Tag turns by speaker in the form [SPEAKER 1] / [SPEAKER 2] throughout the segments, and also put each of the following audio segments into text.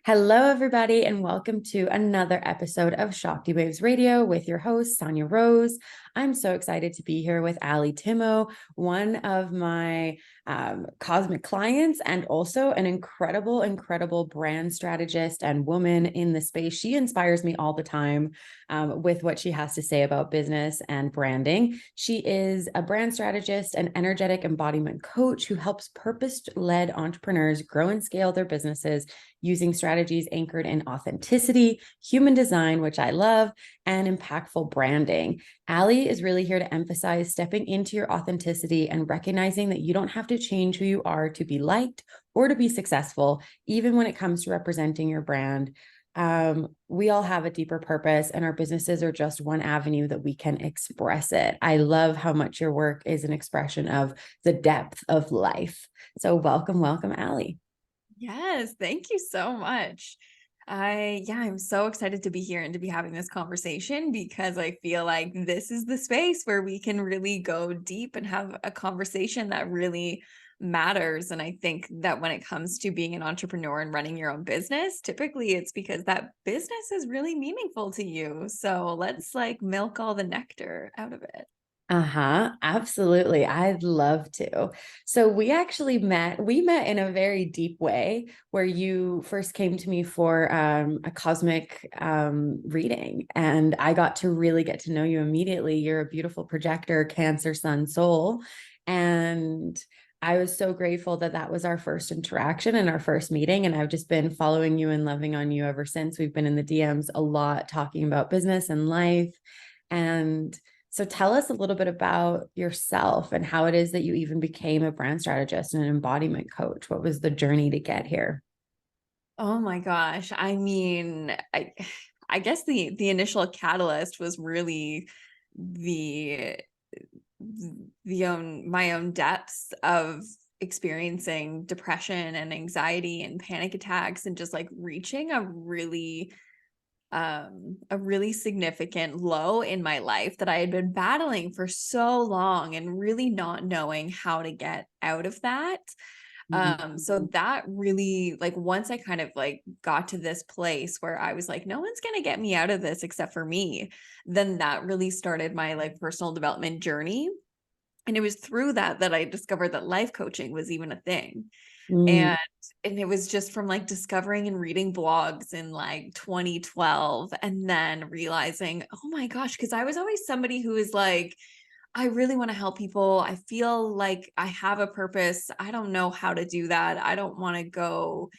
[SPEAKER 1] Hello, everybody, and welcome to another episode of Shakti Waves Radio with your host, Sanja Rose. I'm so excited to be here with Allie Tymo, one of my cosmic clients, and also an incredible brand strategist and woman in the space. She inspires me all the time with what she has to say about business and branding. She is a brand strategist and energetic embodiment coach who helps purpose-led entrepreneurs grow and scale their businesses using strategies anchored in authenticity, human design, which I love, and impactful branding. Allie is really here to emphasize stepping into your authenticity and recognizing that you don't have to change who you are to be liked or to be successful, even when it comes to representing your brand. We all have a deeper purpose, and our businesses are just one avenue that we can express it. I love how much your work is an expression of the depth of life. So welcome, Allie.
[SPEAKER 2] Yes, thank you so much. I'm so excited to be here and to be having this conversation because I feel like this is the space where we can really go deep and have a conversation that really matters. And I think that when it comes to being an entrepreneur and running your own business, typically it's because that business is really meaningful to you. So let's milk all the nectar out of it.
[SPEAKER 1] Absolutely. I'd love to. So we met in a very deep way where you first came to me for a cosmic reading, and I got to really get to know you immediately. You're a beautiful projector, Cancer, Sun, Soul. And I was so grateful that that was our first interaction and our first meeting. And I've just been following you and loving on you ever since. We've been in the DMs a lot, talking about business and life. And so tell us a little bit about yourself and how it is that you even became a brand strategist and an embodiment coach. What was the journey to get here?
[SPEAKER 2] Oh my gosh. I guess the initial catalyst was really the my own depths of experiencing depression and anxiety and panic attacks and just reaching a really significant low in my life that I had been battling for so long and really not knowing how to get out of that. So that really, once I kind of got to this place where I was like, no one's gonna get me out of this except for me, then that really started my personal development journey. And it was through that I discovered that life coaching was even a thing.
[SPEAKER 1] Mm.
[SPEAKER 2] And it was just from discovering and reading blogs in 2012 and then realizing, oh my gosh, because I was always somebody who is I really want to help people. I feel like I have a purpose. I don't know how to do that. I don't want to go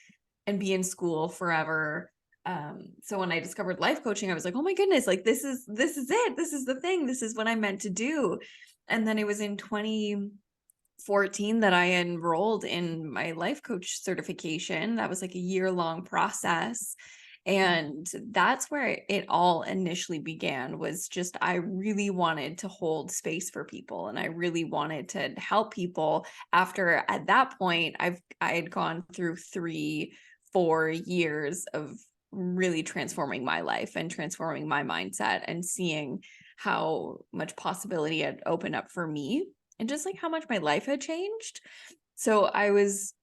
[SPEAKER 2] and be in school forever. So when I discovered life coaching, I was like, oh my goodness, this is it. This is the thing. This is what I'm meant to do. And then it was in 2014 that I enrolled in my life coach certification. That was a year-long process. And that's where it all initially began, was just I really wanted to hold space for people and I really wanted to help people. After at that point I had gone through 3-4 years of really transforming my life and transforming my mindset and seeing how much possibility had opened up for me and just how much my life had changed. So I was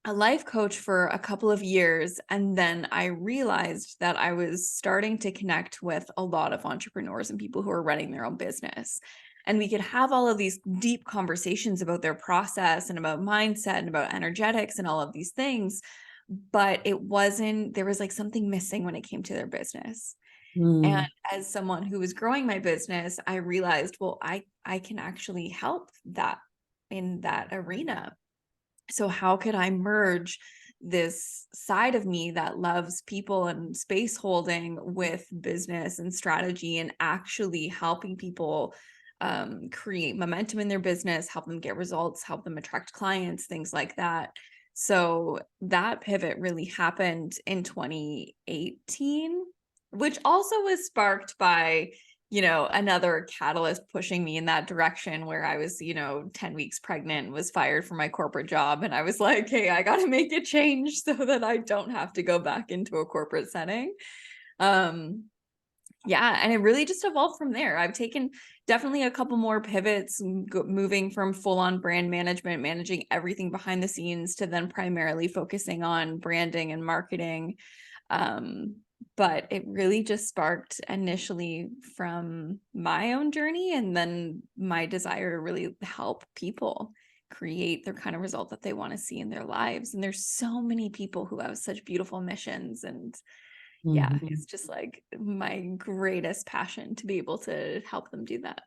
[SPEAKER 2] a life coach for a couple of years, and then I realized that I was starting to connect with a lot of entrepreneurs and people who are running their own business. And we could have all of these deep conversations about their process and about mindset and about energetics and all of these things. But there was something missing when it came to their business. And
[SPEAKER 1] Mm.
[SPEAKER 2] as someone who was growing my business, I realized, well, I can actually help that in that arena. So how could I merge this side of me that loves people and space holding with business and strategy and actually helping people create momentum in their business, help them get results, help them attract clients, things like that. So that pivot really happened in 2018, which also was sparked by another catalyst pushing me in that direction, where I was 10 weeks pregnant, was fired from my corporate job, and I was like, hey, I got to make a change so that I don't have to go back into a corporate setting. And it really just evolved from there. I've taken definitely a couple more pivots, moving from full-on brand management, managing everything behind the scenes, to then primarily focusing on branding and marketing. But it really just sparked initially from my own journey, and then my desire to really help people create the kind of result that they want to see in their lives. And there's so many people who have such beautiful missions, and yeah,
[SPEAKER 1] Mhm.
[SPEAKER 2] it's just like my greatest passion to be able to help them do that.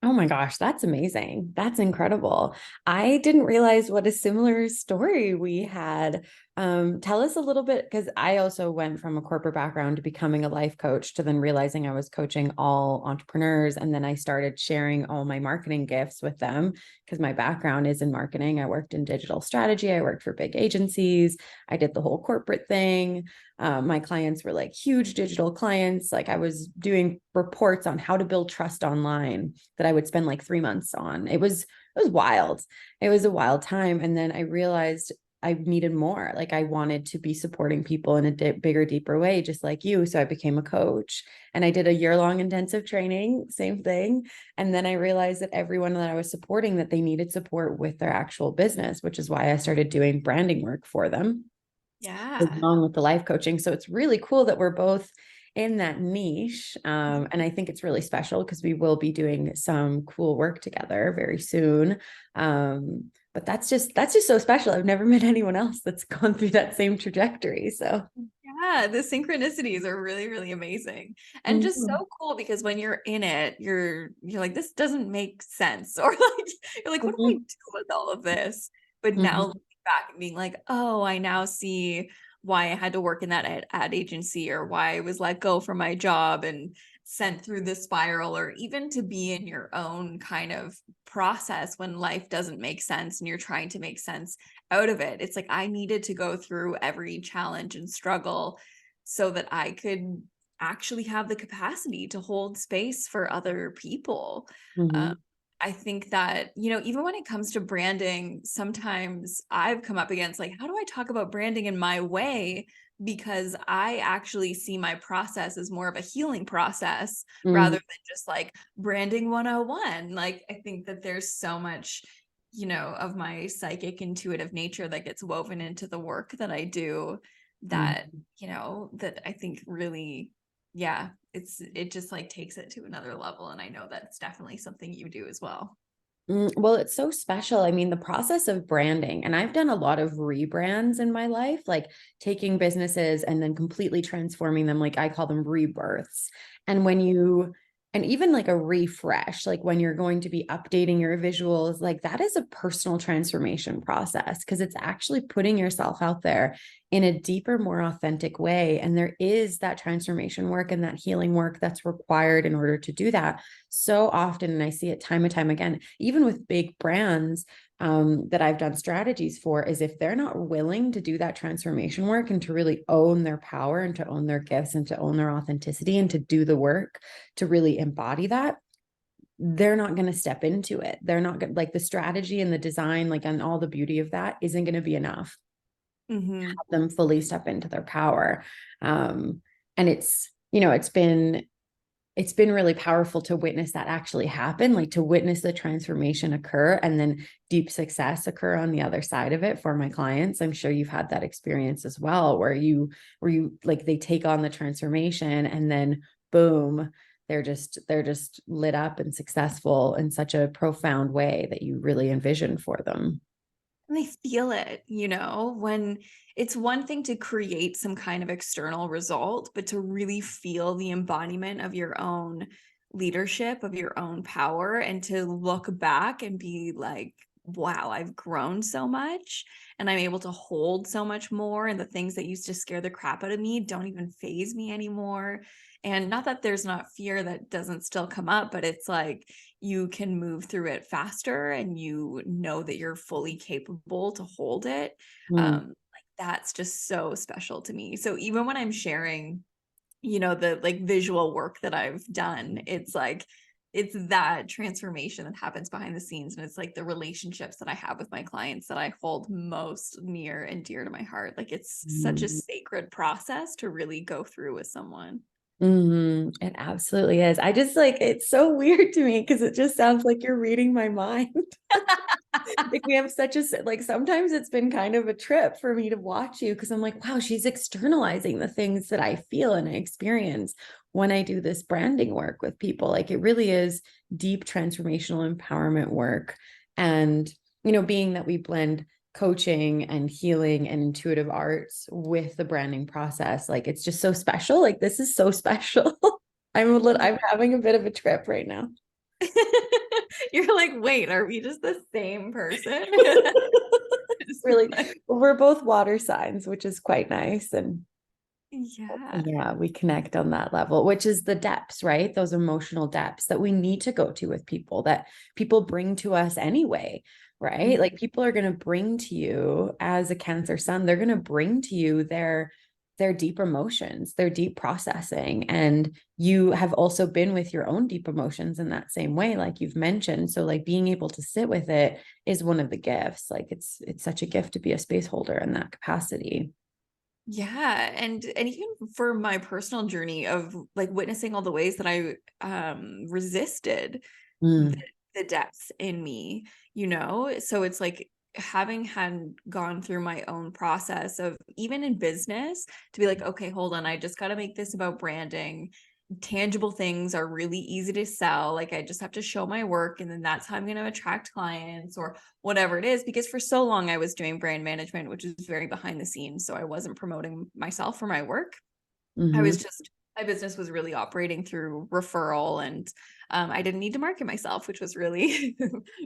[SPEAKER 1] Oh my gosh, that's amazing. That's incredible. I didn't realize what a similar story we had. Tell us a little bit, because I also went from a corporate background to becoming a life coach to then realizing I was coaching all entrepreneurs. And then I started sharing all my marketing gifts with them because my background is in marketing. I worked in digital strategy, I worked for big agencies, I did the whole corporate thing. My clients were like huge digital clients. Like I was doing reports on how to build trust online that I would spend like 3 months on. It was wild. It was a wild time. And then I realized I needed more. Like I wanted to be supporting people in a bigger, deeper way, just like you. So I became a coach and I did a year-long intensive training, same thing. And then I realized that everyone that I was supporting, that they needed support with their actual business, which is why I started doing branding work for them
[SPEAKER 2] Yeah.
[SPEAKER 1] along with the life coaching. So it's really cool that we're both in that niche. And I think it's really special because we will be doing some cool work together very soon. But that's just so special. I've never met anyone else that's gone through that same trajectory. So
[SPEAKER 2] Yeah, the synchronicities are really, really amazing. And just
[SPEAKER 1] mhm,
[SPEAKER 2] so cool, because when you're in it, you're like, this doesn't make sense. Or like you're like, what do I
[SPEAKER 1] mhm,
[SPEAKER 2] do with all of this? But now
[SPEAKER 1] mhm,
[SPEAKER 2] looking back and being like, oh, I now see why I had to work in that ad agency, or why I was let go from my job and sent through the spiral, or even to be in your own kind of process when life doesn't make sense and you're trying to make sense out of it. It's like I needed to go through every challenge and struggle so that I could actually have the capacity to hold space for other people. Um,
[SPEAKER 1] mhm,
[SPEAKER 2] I think that, even when it comes to branding, sometimes I've come up against like, how do I talk about branding in my way? Because I actually see my process as more of a healing process rather
[SPEAKER 1] mhm,
[SPEAKER 2] than just like branding 101. Like, I think that there's so much of my psychic intuitive nature that gets woven into the work that I do, that,
[SPEAKER 1] mhm.
[SPEAKER 2] that I think really, yeah, it just like takes it to another level. And I know that's definitely something you do as well.
[SPEAKER 1] Well, it's so special. I mean, the process of branding, and I've done a lot of rebrands in my life, like taking businesses and then completely transforming them. Like I call them rebirths. And and even like a refresh, like when you're going to be updating your visuals, like that is a personal transformation process because it's actually putting yourself out there in a deeper, more authentic way. And there is that transformation work and that healing work that's required in order to do that so often. And I see it time and time again, even with big brands that I've done strategies for, is if they're not willing to do that transformation work and to really own their power and to own their gifts and to own their authenticity and to do the work to really embody that, they're not going to step into it. They're not going, like, the strategy and the design, like, and all the beauty of that isn't going to be enough to
[SPEAKER 2] Mm-hmm.
[SPEAKER 1] help them fully step into their power. And it's been really powerful to witness that actually happen, like to witness the transformation occur and then deep success occur on the other side of it for my clients. I'm sure you've had that experience as well, where you like they take on the transformation and then boom, they're just lit up and successful in such a profound way that you really envision for them.
[SPEAKER 2] And they feel it, when it's one thing to create some kind of external result, but to really feel the embodiment of your own leadership, of your own power, and to look back and be like, wow, I've grown so much and I'm able to hold so much more. And the things that used to scare the crap out of me don't even faze me anymore. And not that there's not fear that doesn't still come up, but it's like you can move through it faster and you know that you're fully capable to hold it.
[SPEAKER 1] Mm,
[SPEAKER 2] Like that's just so special to me. So even when I'm sharing, the like visual work that I've done, it's like it's that transformation that happens behind the scenes, and it's like the relationships that I have with my clients that I hold most near and dear to my heart. Like it's such a
[SPEAKER 1] mm.
[SPEAKER 2] sacred process to really go through with someone.
[SPEAKER 1] It absolutely is. I just like, it's so weird to me because it just sounds like you're reading my mind. Like we have such a, like sometimes it's been kind of a trip for me to watch you because I'm like, wow, she's externalizing the things that I feel and I experience when I do this branding work with people. Like it really is deep transformational empowerment work. And, being that we blend coaching and healing and intuitive arts with the branding process, like it's just so special. Like this is so special. I'm having a bit of a trip right now.
[SPEAKER 2] You're like, wait, are we just the same person?
[SPEAKER 1] Really, we're both water signs, which is quite nice. And
[SPEAKER 2] Yeah.
[SPEAKER 1] yeah, we connect on that level, which is the depths, right? Those emotional depths that we need to go to with people, that people bring to us anyway, right?
[SPEAKER 2] Mhm.
[SPEAKER 1] Like people are going to bring to you as a Cancer sun, they're going to bring to you their deep emotions, their deep processing. And you have also been with your own deep emotions in that same way, like you've mentioned. So like being able to sit with it is one of the gifts. Like it's such a gift to be a space holder in that capacity.
[SPEAKER 2] Yeah. And even for my personal journey of like witnessing all the ways that I resisted the,
[SPEAKER 1] Mm,
[SPEAKER 2] the depths in me, you know? So it's like having had gone through my own process of even in business to be like, okay, hold on, I just got to make this about branding. Tangible things are really easy to sell. Like I just have to show my work and then that's how I'm going to attract clients or whatever it is. Because for so long I was doing brand management, which is very behind the scenes. So I wasn't promoting myself for my work. I was
[SPEAKER 1] mhm.
[SPEAKER 2] just, my business was really operating through referral and I didn't need to market myself, which was really,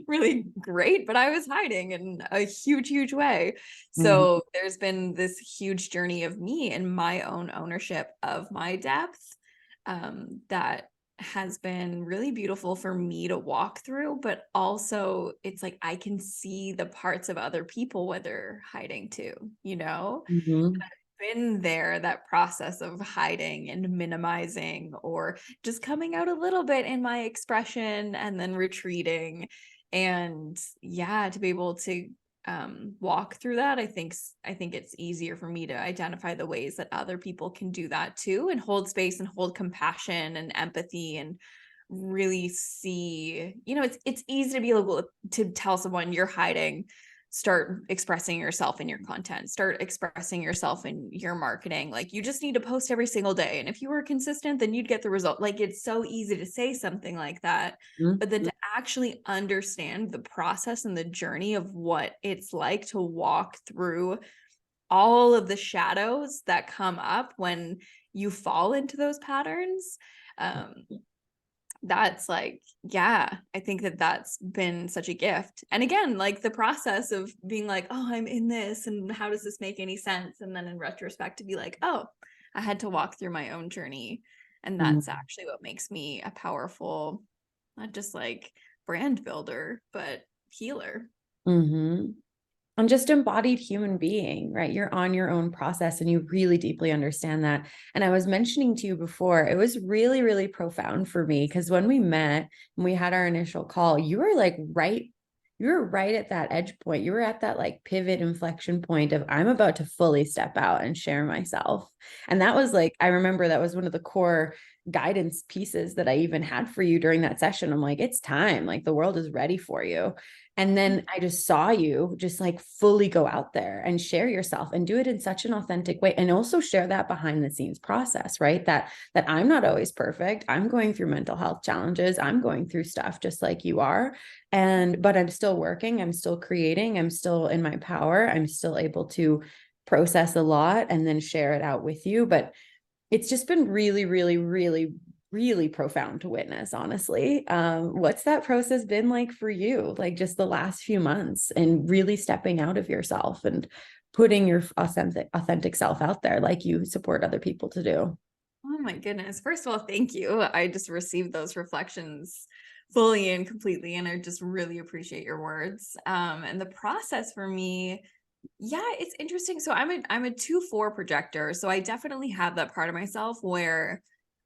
[SPEAKER 2] really great, but I was hiding in a huge, huge way.
[SPEAKER 1] Mhm,
[SPEAKER 2] So there's been this huge journey of me and my own ownership of my depth that has been really beautiful for me to walk through, but also it's like I can see the parts of other people where they're hiding too, you know?
[SPEAKER 1] mhm,
[SPEAKER 2] Been there, that process of hiding and minimizing or just coming out a little bit in my expression and then retreating. And yeah, to be able to walk through that, I think it's easier for me to identify the ways that other people can do that too and hold space and hold compassion and empathy and really see, it's easy to be able to tell someone you're hiding, start expressing yourself in your content, start expressing yourself in your marketing. Like you just need to post every single day. And if you were consistent, then you'd get the result. Like it's so easy to say something like that,
[SPEAKER 1] mhm,
[SPEAKER 2] but then to actually understand the process and the journey of what it's like to walk through all of the shadows that come up when you fall into those patterns. Um, that's like, yeah, I think that that's been such a gift. And again, like the process of being like, oh, I'm in this and how does this make any sense? And then in retrospect to be like, oh, I had to walk through my own journey. And that's
[SPEAKER 1] mhm,
[SPEAKER 2] actually what makes me a powerful, not just like brand builder, but healer.
[SPEAKER 1] mhm. I'm just embodied human being, right? You're on your own process and you really deeply understand that. And I was mentioning to you before, it was really, really profound for me because when we met and we had our initial call, you were right at that edge point. You were at that like pivot inflection point of I'm about to fully step out and share myself. And that was like, I remember that was one of the core guidance pieces that I even had for you during that session. I'm like, it's time. Like the world is ready for you. And then I just saw you just like fully go out there and share yourself and do it in such an authentic way. And also share that behind the scenes process, right? That I'm not always perfect. I'm going through mental health challenges. I'm going through stuff just like you are. But I'm still working. I'm still creating. I'm still in my power. I'm still able to process a lot and then share it out with you. But it's just been really, really, really, really profound to witness, honestly. What's that process been like for you? Like just the last few months and really stepping out of yourself and putting your authentic self out there like you support other people to do.
[SPEAKER 2] Oh my goodness. First of all, thank you. I just received those reflections fully and completely, and I just really appreciate your words. And the process for me, yeah, it's interesting. So I'm a 2/4 projector. So I definitely have that part of myself where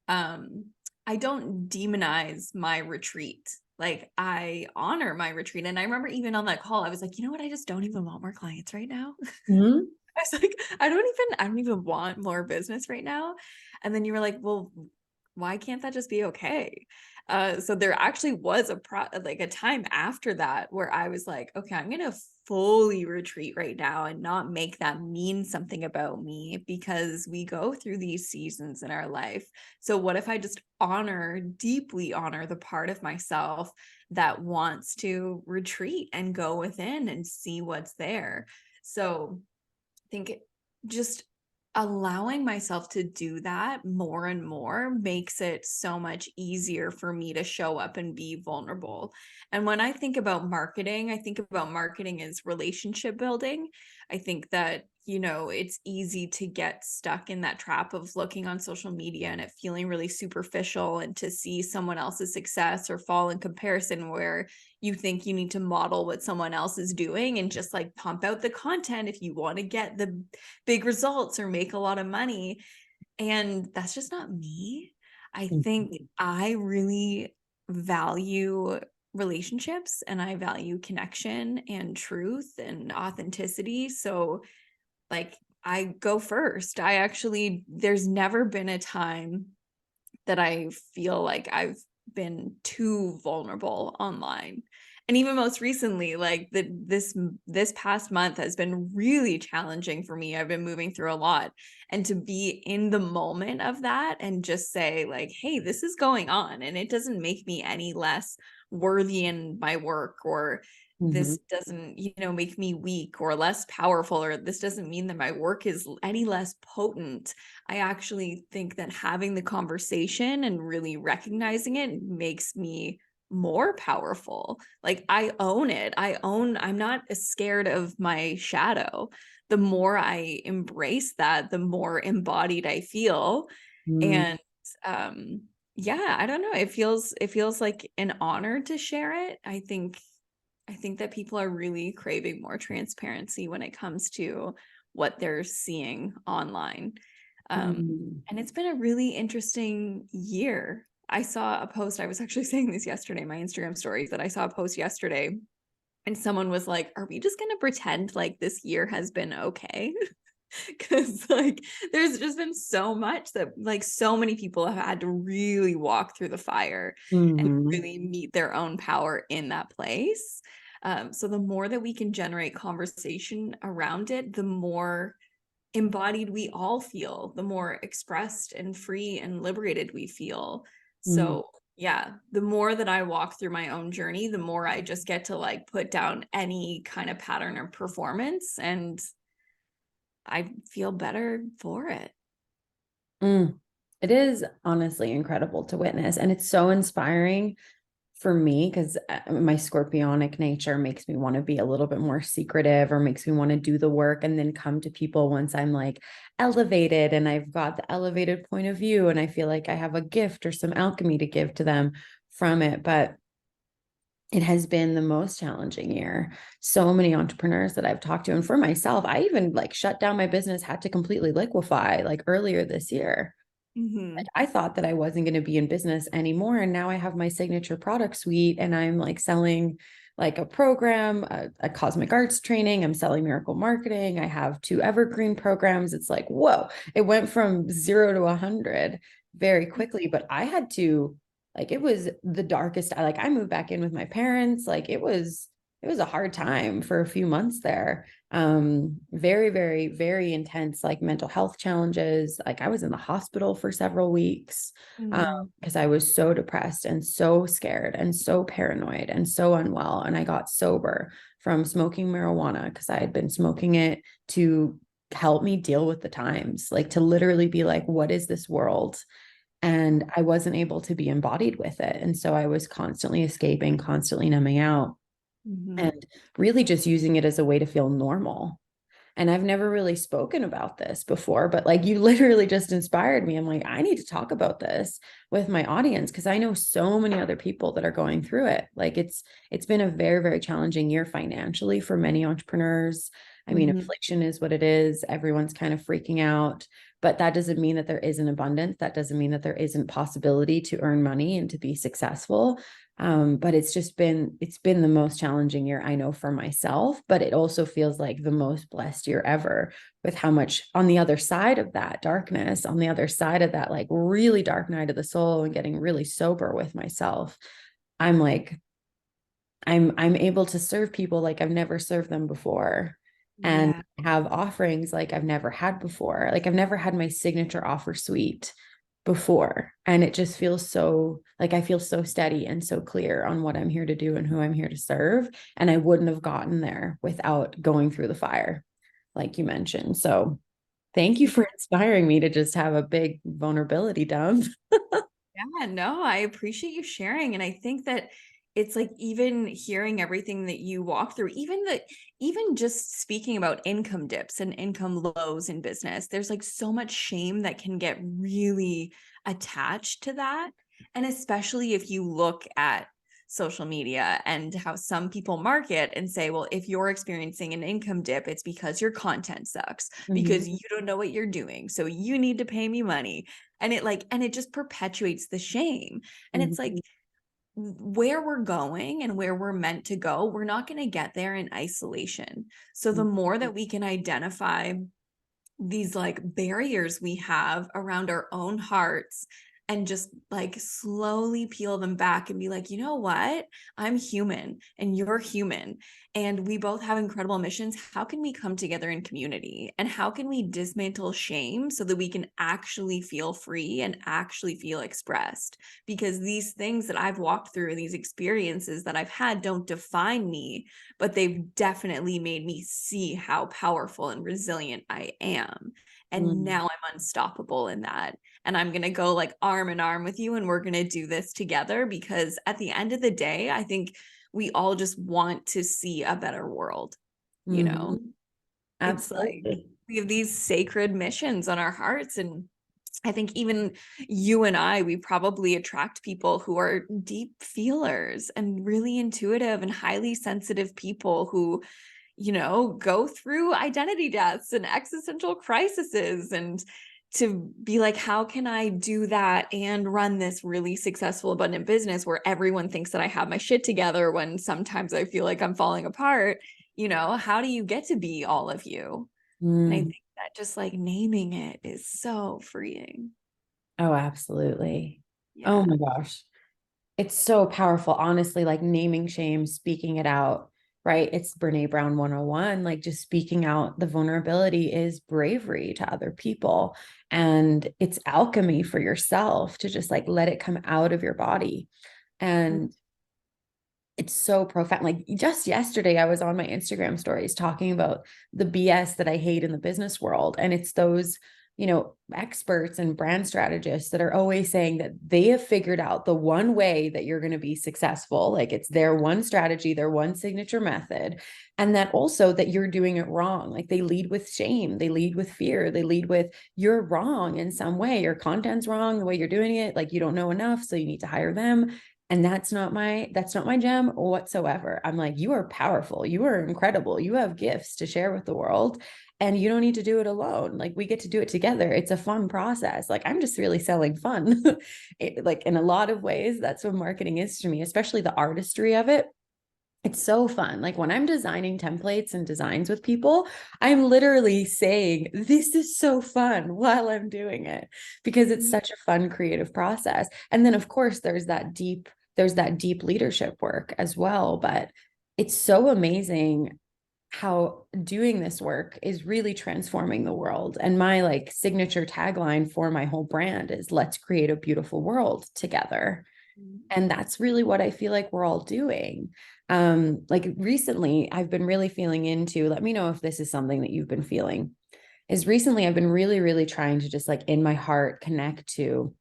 [SPEAKER 2] um I don't demonize my retreat. Like I honor my retreat. And I remember even on that call, I was like, you know what? I just don't even want more clients right now.
[SPEAKER 1] Mhm.
[SPEAKER 2] I was like, I don't even want more business right now. And then you were like, well, why can't that just be okay? So there actually was a time after that where I was like, okay, I'm going to fully retreat right now and not make that mean something about me, because we go through these seasons in our life. So what if I just deeply honor the part of myself that wants to retreat and go within and see what's there? So I think just allowing myself to do that more and more makes it so much easier for me to show up and be vulnerable. And when I think about marketing, I think about marketing as relationship building. I think that, it's easy to get stuck in that trap of looking on social media and it feeling really superficial, and to see someone else's success or fall in comparison, where you think you need to model what someone else is doing and just like pump out the content if you want to get the big results or make a lot of money. And that's just not me. I think I really value relationships, and I value connection and truth and authenticity. So like I go first. There's never been a time that I feel like I've been too vulnerable online. And even most recently, like this past month has been really challenging for me. I've been moving through a lot, and to be in the moment of that and just say like, hey, this is going on, and it doesn't make me any less worthy in my work, or this doesn't, make me weak or less powerful, or this doesn't mean that my work is any less potent. I actually think that having the conversation and really recognizing it makes me more powerful. Like I own it. I'm not scared of my shadow. The more I embrace that, the more embodied I feel. And yeah, I don't know. It feels like an honor to share it. I think that people are really craving more transparency when it comes to what they're seeing online. And it's been a really interesting year. I saw a post, I was actually saying this yesterday, my Instagram stories, that I saw a post yesterday, and someone was like, are we just going to pretend like this year has been okay? Because like there's just been so much that like so many people have had to really walk through the fire and really meet their own power in that place. So the more that we can generate conversation around it, the more embodied we all feel, the more expressed and free and liberated we feel. So yeah, the more that I walk through my own journey, the more I just get to like put down any kind of pattern or performance, and I feel better for it.
[SPEAKER 1] It is honestly incredible to witness. And it's so inspiring for me because my scorpionic nature makes me want to be a little bit more secretive, or makes me want to do the work and then come to people once I'm like elevated and I've got the elevated point of view and I feel like I have a gift or some alchemy to give to them from it. But it has been the most challenging year. So many entrepreneurs that I've talked to, and for myself, I even like shut down my business, had to completely liquefy like earlier this year. Like I thought that I wasn't going to be in business anymore. And now I have my signature product suite and I'm like selling like a program, a cosmic arts training. I'm selling miracle marketing. I have 2 evergreen programs. It's like, whoa, it went from 0 to 100 very quickly. But I had to, like, it was the darkest. I moved back in with my parents. Like it was a hard time for a few months there. Very, very, very intense, like mental health challenges. Like I was in the hospital for several weeks because I was so depressed and so scared and so paranoid and so unwell. And I got sober from smoking marijuana because I had been smoking it to help me deal with the times, like to literally be like, what is this world? And I wasn't able to be embodied with it. And so I was constantly escaping, constantly numbing out, and really just using it as a way to feel normal. And I've never really spoken about this before, but like you literally just inspired me. I'm like, I need to talk about this with my audience because I know so many other people that are going through it. Like it's been a very, very challenging year financially for many entrepreneurs. I mean, inflation is what it is. Everyone's kind of freaking out, but that doesn't mean that there isn't abundance. That doesn't mean that there isn't possibility to earn money and to be successful. But it's been the most challenging year I know for myself, but it also feels like the most blessed year ever, with how much on the other side of that darkness, on the other side of that, like really dark night of the soul and getting really sober with myself, I'm like, I'm able to serve people like I've never served them before, and
[SPEAKER 2] Yeah.
[SPEAKER 1] have offerings like I've never had before. Like I've never had my signature offer suite before. And it just feels so like I feel so steady and so clear on what I'm here to do and who I'm here to serve. And I wouldn't have gotten there without going through the fire, like you mentioned. So thank you for inspiring me to just have a big vulnerability dump.
[SPEAKER 2] Yeah, no, I appreciate you sharing. And I think that it's like even hearing everything that you walk through, even just speaking about income dips and income lows in business, there's like so much shame that can get really attached to that. And especially if you look at social media and how some people market and say, well, if you're experiencing an income dip, it's because your content sucks,
[SPEAKER 1] Mhm.
[SPEAKER 2] because you don't know what you're doing. So you need to pay me money. And it just perpetuates the shame. And it's like,
[SPEAKER 1] Mhm.
[SPEAKER 2] where we're going and where we're meant to go, we're not going to get there in isolation. So the more that we can identify these like barriers we have around our own hearts and just like slowly peel them back and be like, you know what? I'm human and you're human. And we both have incredible missions. How can we come together in community? And how can we dismantle shame so that we can actually feel free and actually feel expressed? Because these things that I've walked through and these experiences that I've had don't define me, but they've definitely made me see how powerful and resilient I am. And
[SPEAKER 1] Mhm.
[SPEAKER 2] now I'm unstoppable in that. And I'm going to go like arm in arm with you, and we're going to do this together, because at the end of the day, I think we all just want to see a better world. You know,
[SPEAKER 1] Mhm.
[SPEAKER 2] it's like
[SPEAKER 1] Absolutely.
[SPEAKER 2] we have these sacred missions on our hearts. And I think even you and I, we probably attract people who are deep feelers and really intuitive and highly sensitive people who, you know, go through identity deaths and existential crises, and to be like, how can I do that and run this really successful, abundant business where everyone thinks that I have my shit together when sometimes I feel like I'm falling apart? You know, how do you get to be all of you? And I
[SPEAKER 1] Mm.
[SPEAKER 2] think that just like naming it is so freeing.
[SPEAKER 1] Oh, absolutely. Oh
[SPEAKER 2] Yeah.
[SPEAKER 1] my gosh. It's so powerful, honestly, like naming shame, speaking it out, right? It's Brene Brown 101. Like just speaking out the vulnerability is bravery to other people. And it's alchemy for yourself to just like let it come out of your body. And it's so profound. Like just yesterday, I was on my Instagram stories talking about the BS that I hate in the business world. And it's those, experts and brand strategists that are always saying that they have figured out the one way that you're going to be successful. Like it's their one strategy, their one signature method. And that also that you're doing it wrong. Like they lead with shame, they lead with fear, they lead with you're wrong in some way. Your content's wrong, the way you're doing it. Like you don't know enough. So you need to hire them, and that's not my gem whatsoever. I'm like, you are powerful, you are incredible, you have gifts to share with the world, and you don't need to do it alone. Like we get to do it together. It's a fun process. Like I'm just really selling fun. Like in a lot of ways, that's what marketing is to me, especially the artistry of it. It's so fun. Like when I'm designing templates and designs with people, I'm literally saying, this is so fun while I'm doing it, because it's such a fun creative process. And then of course there's that deep leadership work as well, but it's so amazing how doing this work is really transforming the world. And my like signature tagline for my whole brand is let's create a beautiful world together. And that's really what I feel like we're all doing. Like recently I've been really feeling into, let me know if this is something that you've been feeling, is recently I've been really, really trying to just like in my heart connect to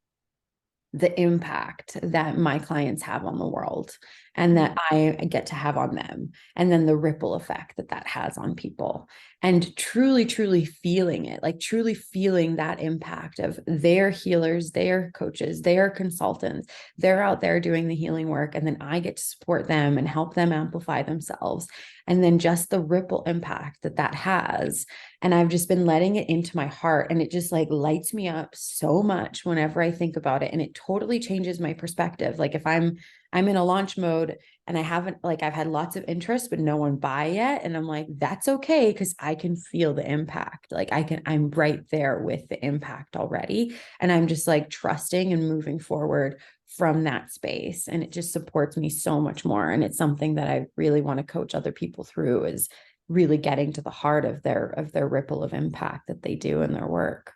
[SPEAKER 1] the impact that my clients have on the world and that I get to have on them. And then the ripple effect that that has on people, and truly, truly feeling it, like truly feeling that impact of their healers, their coaches, their consultants. They're out there doing the healing work. And then I get to support them and help them amplify themselves. And then just the ripple impact that that has. And I've just been letting it into my heart, and it just like lights me up so much whenever I think about it. And it totally changes my perspective. Like if I'm I'm in a launch mode and I haven't, like, I've had lots of interest, but no one buy yet. And I'm like, that's okay. Cause I can feel the impact. Like I'm right there with the impact already. And I'm just like trusting and moving forward from that space. And it just supports me so much more. And it's something that I really want to coach other people through, is really getting to the heart of their ripple of impact that they do in their work.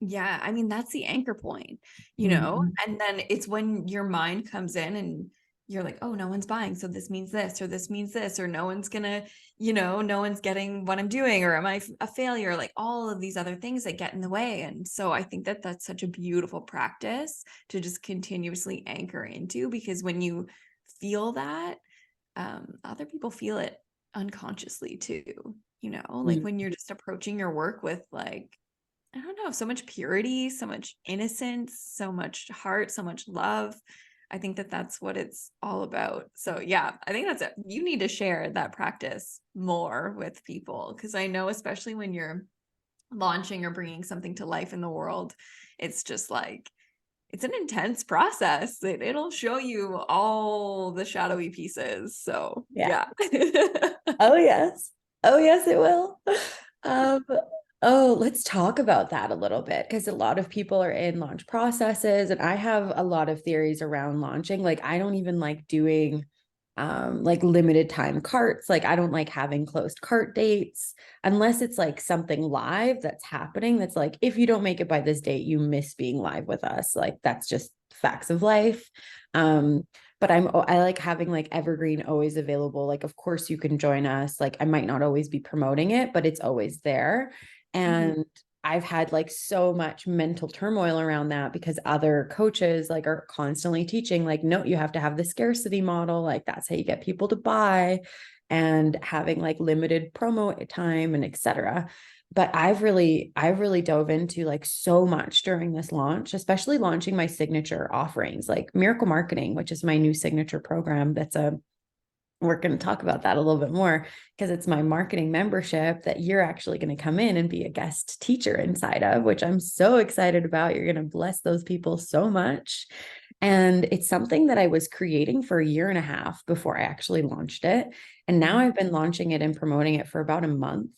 [SPEAKER 2] Yeah, I mean, that's the anchor point, you know?
[SPEAKER 1] Mhm.
[SPEAKER 2] And then it's when your mind comes in and you're like, oh, no one's buying. So this means this, or this means this, or no one's gonna, no one's getting what I'm doing, or am I a failure? Like all of these other things that get in the way. And so I think that that's such a beautiful practice to just continuously anchor into, because when you feel that, other people feel it unconsciously too, like when you're just approaching your work with like, I don't know, so much purity, so much innocence, so much heart, so much love. I think that that's what it's all about. So yeah, I think that's it. You need to share that practice more with people, because I know, especially when you're launching or bringing something to life in the world, it's just like, it's an intense process. It'll show you all the shadowy pieces. So
[SPEAKER 1] Yeah.
[SPEAKER 2] yeah.
[SPEAKER 1] Oh yes. Oh yes, it will. Um, oh, let's talk about that a little bit, because a lot of people are in launch processes, and I have a lot of theories around launching. Like I don't even like doing like limited time carts. Like I don't like having closed cart dates unless it's like something live that's happening. That's like, if you don't make it by this date, you miss being live with us. Like that's just facts of life. Um, but I like having like evergreen always available. Like, of course you can join us. Like I might not always be promoting it, but it's always there.
[SPEAKER 2] Mhm.
[SPEAKER 1] And I've had like so much mental turmoil around that, because other coaches like are constantly teaching like, no, you have to have the scarcity model. Like that's how you get people to buy, and having like limited promo time and etc. But I've really dove into like so much during this launch, especially launching my signature offerings like Miracle Marketing, which is my new signature program. We're going to talk about that a little bit more, because it's my marketing membership that you're actually going to come in and be a guest teacher inside of, which I'm so excited about. You're going to bless those people so much. And it's something that I was creating for a year and a half before I actually launched it. And now I've been launching it and promoting it for about a month.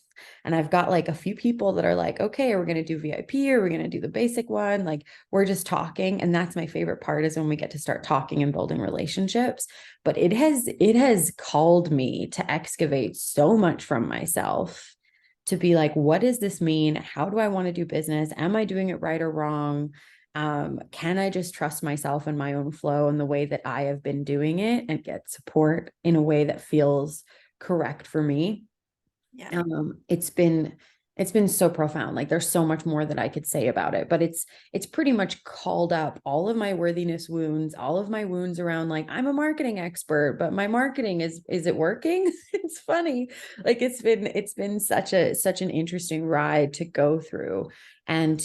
[SPEAKER 1] And I've got like a few people that are like, okay, we're going to do VIP, or we're going to do the basic one. Like we're just talking. And that's my favorite part, is when we get to start talking and building relationships. But it has called me to excavate so much from myself, to be like, what does this mean? How do I want to do business? Am I doing it right or wrong? Can I just trust myself and my own flow and the way that I have been doing it, and get support in a way that feels correct for me?
[SPEAKER 2] Yeah.
[SPEAKER 1] It's been so profound. Like there's so much more that I could say about it, but it's pretty much called up all of my worthiness wounds, all of my wounds around like, I'm a marketing expert, but my marketing is it working? It's funny. Like it's been such an interesting ride to go through, and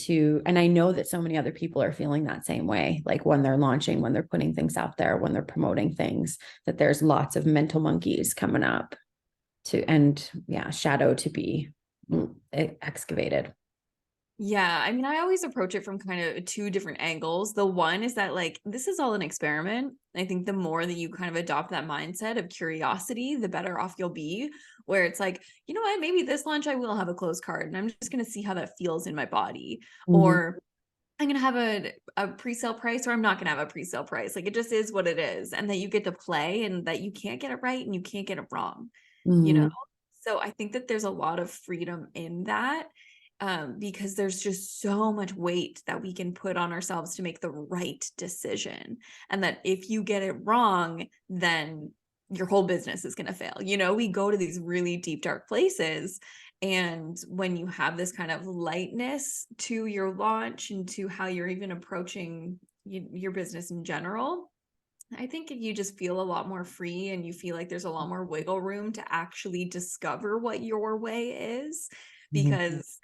[SPEAKER 1] I know that so many other people are feeling that same way, like when they're launching, when they're putting things out there, when they're promoting things, that there's lots of mental monkeys coming up shadow to be excavated.
[SPEAKER 2] Yeah, I mean, I always approach it from kind of two different angles. The one is that, like, this is all an experiment. I think the more that you kind of adopt that mindset of curiosity, the better off you'll be. Where it's like, you know what, maybe this lunch I will have a closed card and I'm just going to see how that feels in my body.
[SPEAKER 1] Mhm.
[SPEAKER 2] Or I'm going to have a pre-sale price, or I'm not going to have a pre-sale price. Like, it just is what it is. And that you get to play, and that you can't get it right and you can't get it wrong, you know?
[SPEAKER 1] Mhm.
[SPEAKER 2] So I think that there's a lot of freedom in that, because there's just so much weight that we can put on ourselves to make the right decision. And that if you get it wrong, then your whole business is going to fail. We go to these really deep, dark places. And when you have this kind of lightness to your launch and to how you're even approaching your business in general, I think you just feel a lot more free, and you feel like there's a lot more wiggle room to actually discover what your way is,
[SPEAKER 1] Mhm.
[SPEAKER 2] because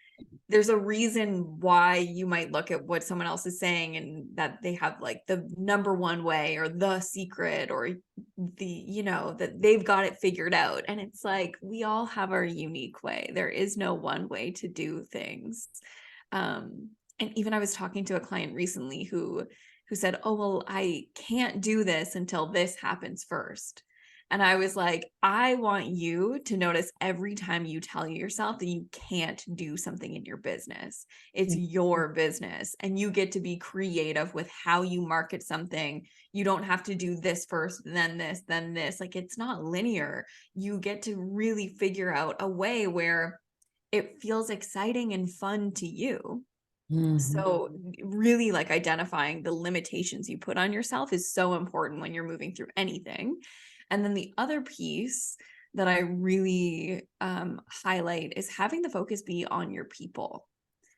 [SPEAKER 2] there's a reason why you might look at what someone else is saying and that they have like the number one way or the secret, or that they've got it figured out. And it's like, we all have our unique way. There is no one way to do things. And even I was talking to a client recently who who said, oh, well, I can't do this until this happens first. And I was like, I want you to notice every time you tell yourself that you can't do something in your business. It's your business, and you get to be creative with how you market something. You don't have to do this first, then this, then this. Like, it's not linear. You get to really figure out a way where it feels exciting and fun to you. So really, like, identifying the limitations you put on yourself is so important when you're moving through anything. And then the other piece that I really highlight is having the focus be on your people.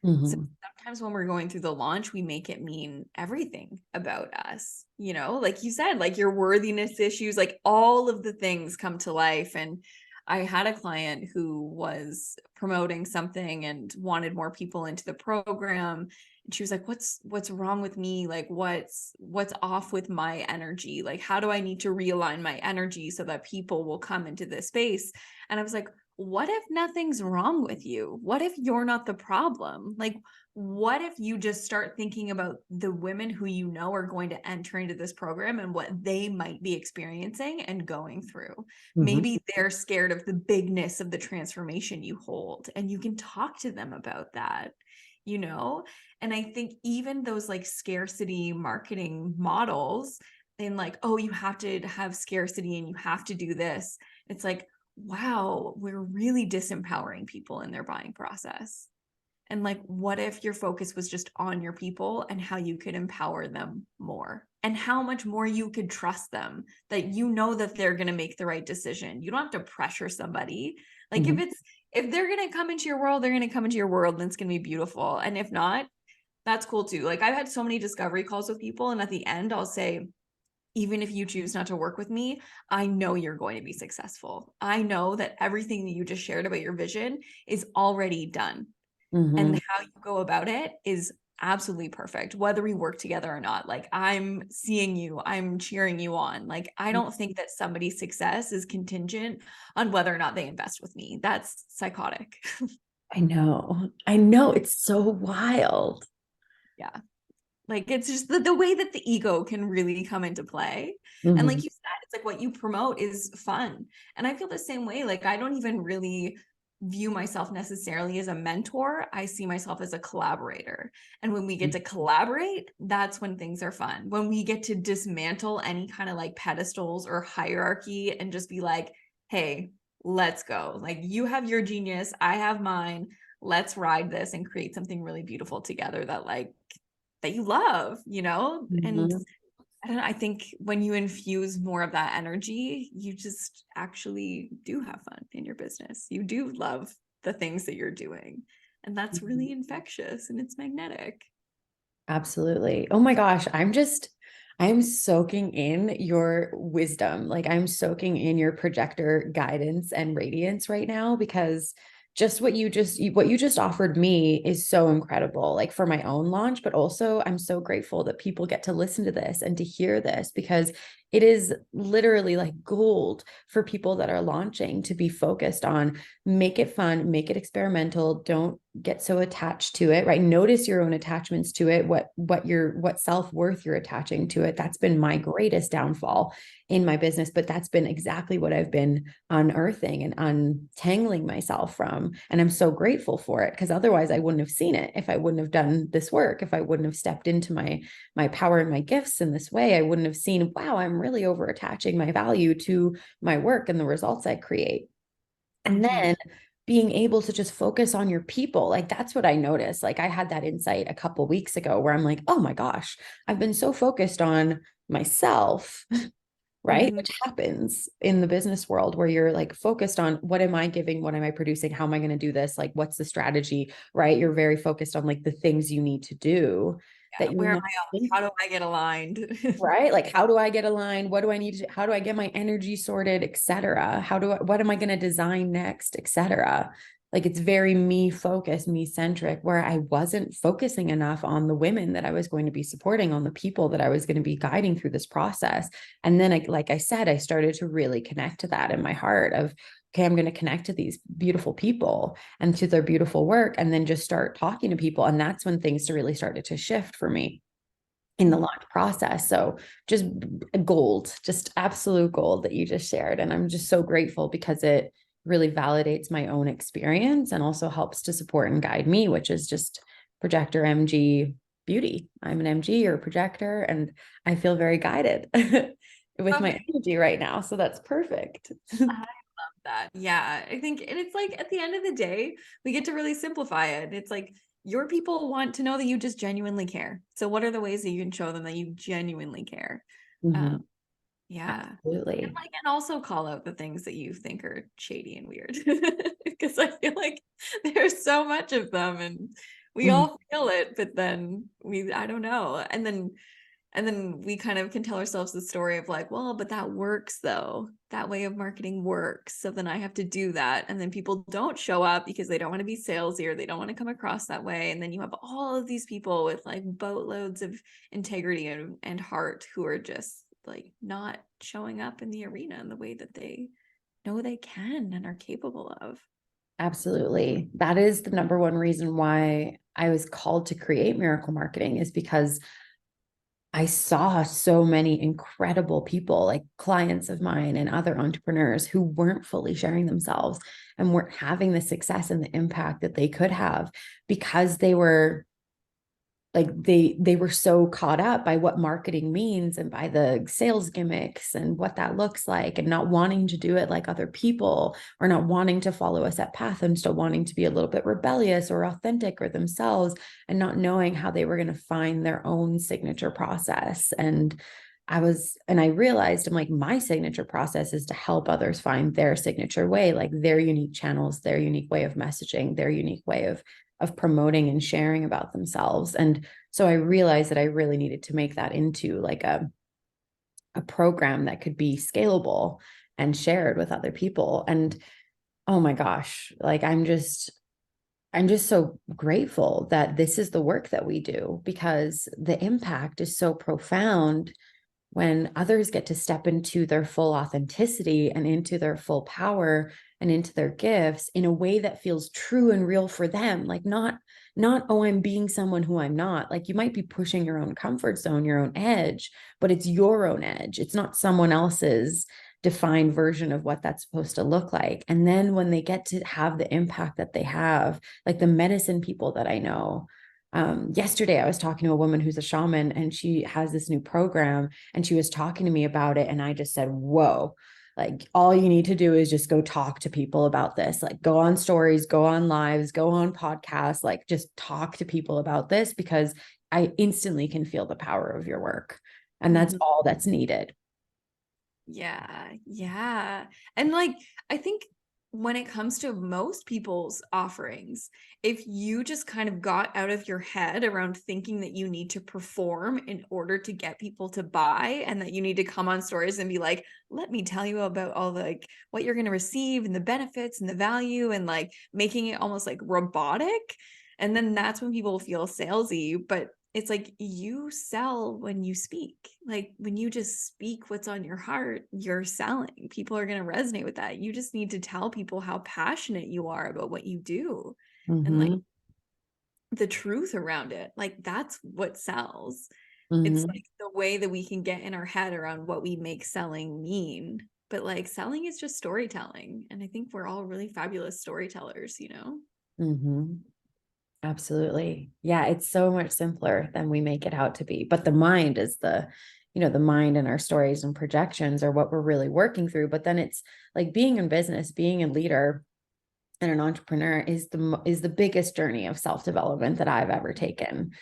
[SPEAKER 2] So sometimes when we're going through the launch, we make it mean everything about us, you know, like you said, like your worthiness issues, like all of the things come to life. And I had a client who was promoting something and wanted more people into the program. And she was like, what's wrong with me? Like, what's off with my energy? Like, how do I need to realign my energy so that people will come into this space? And I was like, what if nothing's wrong with you? What if you're not the problem? Like, what if you just start thinking about the women who you know are going to enter into this program and what they might be experiencing and going through? Maybe they're scared of the bigness of the transformation you hold, and you can talk to them about that, you know? And I think even those like scarcity marketing models, and like, oh, you have to have scarcity and you have to do this. It's like, wow, we're really disempowering people in their buying process. And like, what if your focus was just on your people and how you could empower them more, and how much more you could trust them, that you know that they're going to make the right decision. You don't have to pressure somebody. Like, if they're going to come into your world, they're going to come into your world, and it's going to be beautiful. And if not, that's cool too. Like, I've had so many discovery calls with people, and at the end I'll say, even if you choose not to work with me, I know you're going to be successful. I know that everything that you just shared about your vision is already done. And how you go about it is absolutely perfect, whether we work together or not. Like, I'm seeing you, I'm cheering you on. Like, I don't think that somebody's success is contingent on whether or not they invest with me. That's psychotic.
[SPEAKER 1] I know. It's so wild.
[SPEAKER 2] Yeah. Like, it's just the way that the ego can really come into play. And like you said, it's like what you promote is fun. And I feel the same way. Like, I don't even really view myself necessarily as a mentor. I see myself as a collaborator. And when we get to collaborate, that's when things are fun. When we get to dismantle any kind of like pedestals or hierarchy and just be like, hey, let's go. Like, you have your genius, I have mine. Let's ride this and create something really beautiful together that you love, you know? And I don't know, I think when you infuse more of that energy, you just actually do have fun in your business. You do love the things that you're doing. And that's really infectious, and it's magnetic.
[SPEAKER 1] Absolutely. Oh my gosh. I'm soaking in your wisdom. Like, I'm soaking in your projector guidance and radiance right now, because just what you just offered me is so incredible, like for my own launch, but also I'm so grateful that people get to listen to this and to hear this, because it is literally like gold for people that are launching to be focused on, make it fun, make it experimental. Don't get so attached to it, right? Notice your own attachments to it, what self-worth you're attaching to it. That's been my greatest downfall in my business, but that's been exactly what I've been unearthing and untangling myself from. And I'm so grateful for it, because otherwise I wouldn't have seen it. If I wouldn't have done this work, if I wouldn't have stepped into my power and my gifts in this way, I wouldn't have seen, wow, I'm really over attaching my value to my work and the results I create. And then being able to just focus on your people, like that's what I noticed. Like, I had that insight a couple of weeks ago where I'm like, oh my gosh, I've been so focused on myself, right? Which happens in the business world, where you're like focused on, what am I giving? What am I producing? How am I going to do this? Like, what's the strategy, right? You're very focused on like the things you need to do that you're
[SPEAKER 2] Where am
[SPEAKER 1] not
[SPEAKER 2] I off? How do I get aligned?
[SPEAKER 1] right? Like, how do I get aligned? What do I need to, how do I get my energy sorted, etc.? What am I going to design next, etc.? Like, it's very me focused, me centric, where I wasn't focusing enough on the women that I was going to be supporting, on the people that I was going to be guiding through this process. And then, like I said, I started to really connect to that in my heart of, okay, I'm going to connect to these beautiful people and to their beautiful work, and then just start talking to people. And that's when things really started to shift for me. in the launch process. So just gold, just absolute gold that you just shared. And I'm just so grateful because it really validates my own experience and also helps to support and guide me, which is just projector MG beauty. I'm an MG or a projector, and I feel very guided with my energy right now. So that's perfect.
[SPEAKER 2] I love that. Yeah. I think, and it's like at the end of the day, we get to really simplify it. It's like your people want to know that you just genuinely care. So what are the ways that you can show them that you genuinely care?
[SPEAKER 1] Mm-hmm.
[SPEAKER 2] Yeah.
[SPEAKER 1] Absolutely.
[SPEAKER 2] And also call out the things that you think are shady and weird. Because I feel like there's so much of them and we all feel it, but then I don't know. And then we kind of can tell ourselves the story of like, well, but that works though. That way of marketing works. So then I have to do that. And then people don't show up because they don't want to be salesy or they don't want to come across that way. And then you have all of these people with like boatloads of integrity and heart who are just like not showing up in the arena in the way that they know they can and are capable of.
[SPEAKER 1] Absolutely. That is the number one reason why I was called to create Miracle Marketing, is because I saw so many incredible people, like clients of mine and other entrepreneurs, who weren't fully sharing themselves and weren't having the success and the impact that they could have because they were like they were so caught up by what marketing means and by the sales gimmicks and what that looks like, and not wanting to do it like other people, or not wanting to follow a set path and still wanting to be a little bit rebellious or authentic or themselves, and not knowing how they were going to find their own signature process. And I realized, I'm like, my signature process is to help others find their signature way, like their unique channels, their unique way of messaging, their unique way of promoting and sharing about themselves. And so I realized that I really needed to make that into like a program that could be scalable and shared with other people. And oh my gosh, like I'm just so grateful that this is the work that we do, because the impact is so profound when others get to step into their full authenticity and into their full power and into their gifts in a way that feels true and real for them. Like not, oh, I'm being someone who I'm not. Like you might be pushing your own comfort zone, your own edge, but it's your own edge. It's not someone else's defined version of what that's supposed to look like. And then when they get to have the impact that they have, like the medicine people that I know, yesterday I was talking to a woman who's a shaman, and she has this new program, and she was talking to me about it. And I just said, whoa, like all you need to do is just go talk to people about this, like go on stories, go on lives, go on podcasts, like just talk to people about this, because I instantly can feel the power of your work. And that's all that's needed.
[SPEAKER 2] Yeah. Yeah. And like, I think when it comes to most people's offerings, if you just kind of got out of your head around thinking that you need to perform in order to get people to buy, and that you need to come on stories and be like, let me tell you about all the, like what you're going to receive and the benefits and the value, and like making it almost like robotic. And then that's when people feel salesy. But it's like you sell when you speak. Like when you just speak what's on your heart, you're selling. People are going to resonate with that. You just need to tell people how passionate you are about what you do, and like the truth around it. Like that's what sells. It's like the way that we can get in our head around what we make selling mean. But like selling is just storytelling. And I think we're all really fabulous storytellers, you know?
[SPEAKER 1] Mm-hmm. Absolutely. Yeah, it's so much simpler than we make it out to be. But the mind is the mind and our stories and projections are what we're really working through. But then it's like being in business, being a leader and an entrepreneur is the biggest journey of self-development that I've ever taken.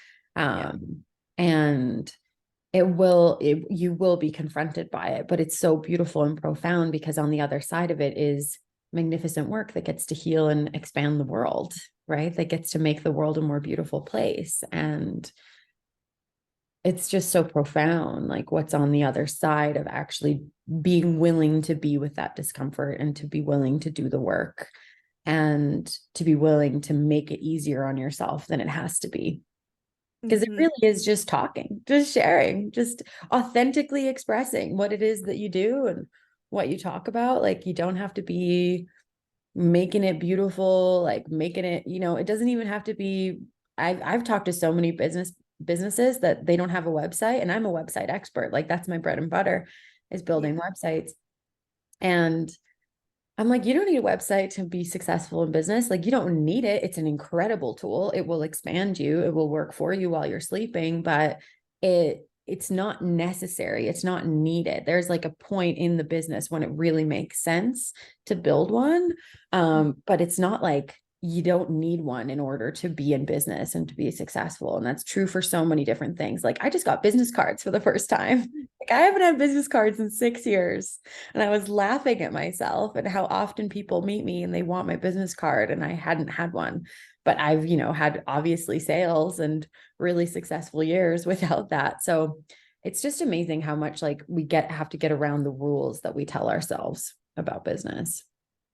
[SPEAKER 1] And you will be confronted by it, but it's so beautiful and profound, because on the other side of it is magnificent work that gets to heal and expand the world, right? That gets to make the world a more beautiful place. And it's just so profound, like what's on the other side of actually being willing to be with that discomfort, and to be willing to do the work, and to be willing to make it easier on yourself than it has to be. Because it really is just talking, just sharing, just authentically expressing what it is that you do and what you talk about. Like you don't have to be making it beautiful, like making it, it doesn't even have to be. I've talked to so many business businesses that they don't have a website, and I'm a website expert. Like that's my bread and butter, is building websites. And I'm like, you don't need a website to be successful in business. Like you don't need it. It's an incredible tool. It will expand you. It will work for you while you're sleeping, but it's not necessary. It's not needed. There's like a point in the business when it really makes sense to build one. But it's not like you don't need one in order to be in business and to be successful. And that's true for so many different things. Like I just got business cards for the first time. Like I haven't had business cards in 6 years. And I was laughing at myself and how often people meet me and they want my business card and I hadn't had one. But I've, had obviously sales and really successful years without that. So it's just amazing how much like we have to get around the rules that we tell ourselves about business.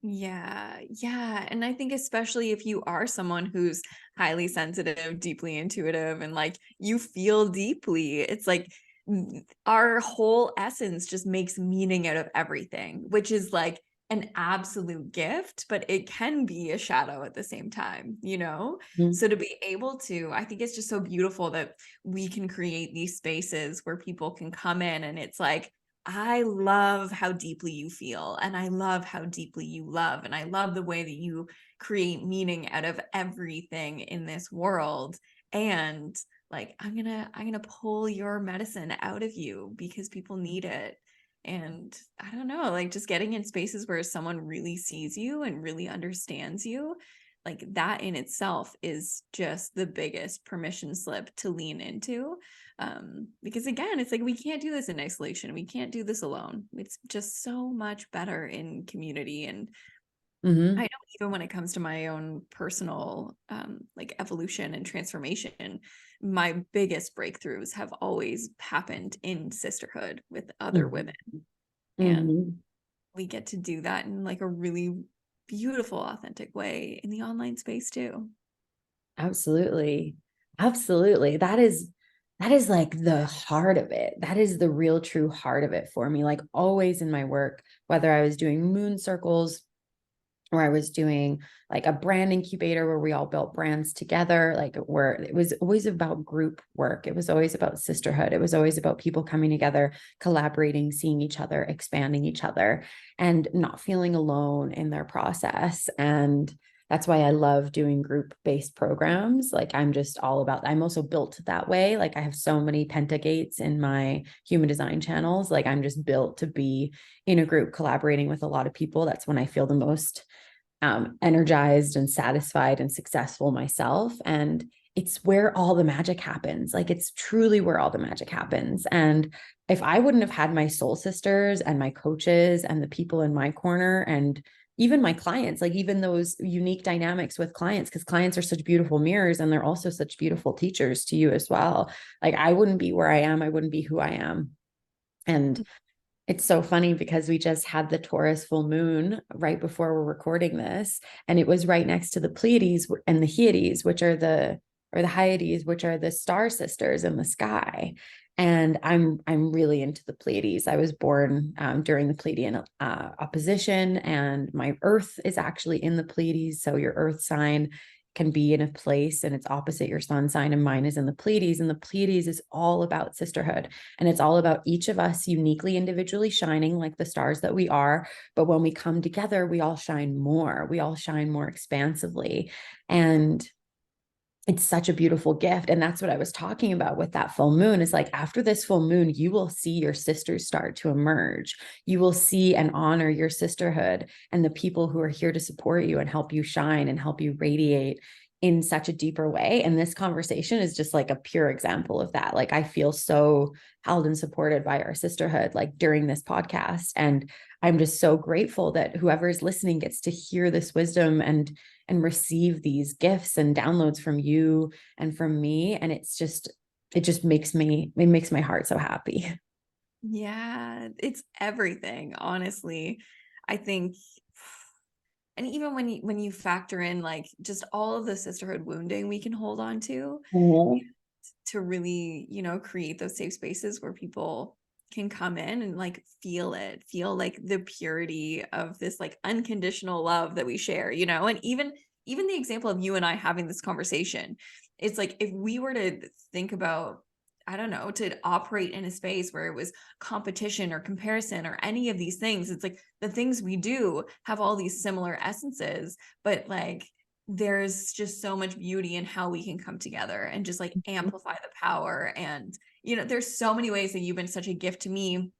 [SPEAKER 2] Yeah. Yeah. And I think especially if you are someone who's highly sensitive, deeply intuitive, and like you feel deeply, it's like our whole essence just makes meaning out of everything, which is like an absolute gift, but it can be a shadow at the same time,
[SPEAKER 1] Mm-hmm.
[SPEAKER 2] So to be able to, I think it's just so beautiful that we can create these spaces where people can come in and it's like, I love how deeply you feel, and I love how deeply you love, and I love the way that you create meaning out of everything in this world. And like I'm gonna pull your medicine out of you because people need it. And I don't know, like just getting in spaces where someone really sees you and really understands you, like that in itself is just the biggest permission slip to lean into. Because again, it's like we can't do this in isolation. We can't do this alone. It's just so much better in community. And
[SPEAKER 1] Mm-hmm.
[SPEAKER 2] I know even when it comes to my own personal like evolution and transformation, my biggest breakthroughs have always happened in sisterhood with other women. And
[SPEAKER 1] Mm-hmm.
[SPEAKER 2] we get to do that in like a really beautiful, authentic way in the online space too.
[SPEAKER 1] Absolutely. Absolutely. That is like the heart of it. That is the real true heart of it for me. Like always in my work, whether I was doing moon circles or I was doing like a brand incubator where we all built brands together, like where it was always about group work. It was always about sisterhood. It was always about people coming together, collaborating, seeing each other, expanding each other, and not feeling alone in their process. And that's why I love doing group-based programs. Like I'm also built that way. Like I have so many pentagates in my human design channels. Like I'm just built to be in a group collaborating with a lot of people. That's when I feel the most energized and satisfied and successful myself. And it's where all the magic happens. Like it's truly where all the magic happens. And if I wouldn't have had my soul sisters and my coaches and the people in my corner and even my clients, like even those unique dynamics with clients, because clients are such beautiful mirrors and they're also such beautiful teachers to you as well. Like I wouldn't be where I am. I wouldn't be who I am. And it's so funny because we just had the Taurus full moon right before we're recording this, and it was right next to the Pleiades and the Hyades, or the Hyades, which are the star sisters in the sky. And I'm really into the Pleiades. I was born during the Pleiadian opposition, and my Earth is actually in the Pleiades. So your Earth sign can be in a place and it's opposite your sun sign, and mine is in the Pleiades. And the Pleiades is all about sisterhood, and it's all about each of us uniquely, individually shining like the stars that we are. But when we come together, we all shine more. We all shine more expansively. And it's such a beautiful gift. And that's what I was talking about with that full moon, is like after this full moon, you will see your sisters start to emerge. You will see and honor your sisterhood and the people who are here to support you and help you shine and help you radiate in such a deeper way. And this conversation is just like a pure example of that. Like I feel so held and supported by our sisterhood, like during this podcast. And I'm just so grateful that whoever is listening gets to hear this wisdom and receive these gifts and downloads from you and from me. And it just makes my heart so happy.
[SPEAKER 2] Yeah, it's everything, honestly. I think, and even when you factor in like just all of the sisterhood wounding we can hold on to really, create those safe spaces where people can come in and like feel like the purity of this like unconditional love that we share, and even even the example of you and I having this conversation, it's like, if we were to think about, I don't know, to operate in a space where it was competition or comparison or any of these things, it's like the things we do have all these similar essences, but like there's just so much beauty in how we can come together and just like amplify the power. And, you know, there's so many ways that you've been such a gift to me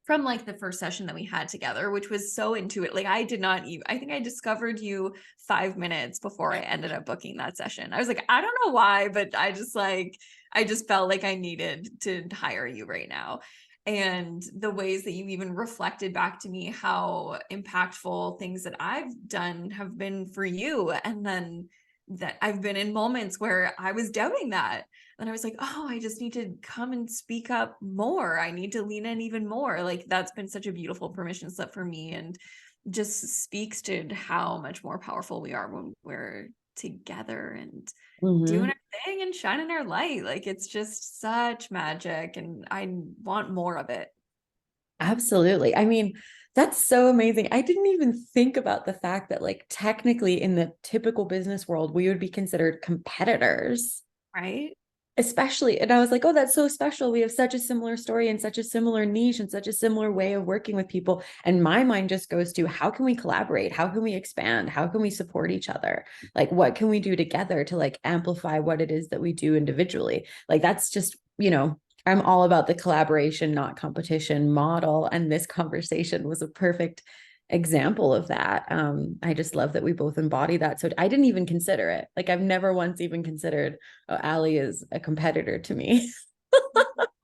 [SPEAKER 2] from like the first session that we had together, which was so intuitive. Like I did not even, I think I discovered you 5 minutes before I ended up booking that session. I was like, I don't know why, but I just felt like I needed to hire you right now. And the ways that you even reflected back to me how impactful things that I've done have been for you. And then that I've been in moments where I was doubting that. And I was like, oh, I just need to come and speak up more. I need to lean in even more. Like that's been such a beautiful permission slip for me, and just speaks to how much more powerful we are when we're together and doing our thing and shining our light. Like it's just such magic, and I want more of it.
[SPEAKER 1] Absolutely. I mean, that's so amazing. I didn't even think about the fact that, like, technically in the typical business world, we would be considered competitors,
[SPEAKER 2] Right?
[SPEAKER 1] especially. And I was like, oh, that's so special. We have such a similar story and such a similar niche and such a similar way of working with people. And my mind just goes to, how can we collaborate? How can we expand? How can we support each other? Like, what can we do together to like amplify what it is that we do individually? Like, that's just, I'm all about the collaboration, not competition model. And this conversation was a perfect example of that. I just love that we both embody that. So I didn't even consider it. Like I've never once even considered, oh, Allie is a competitor to me,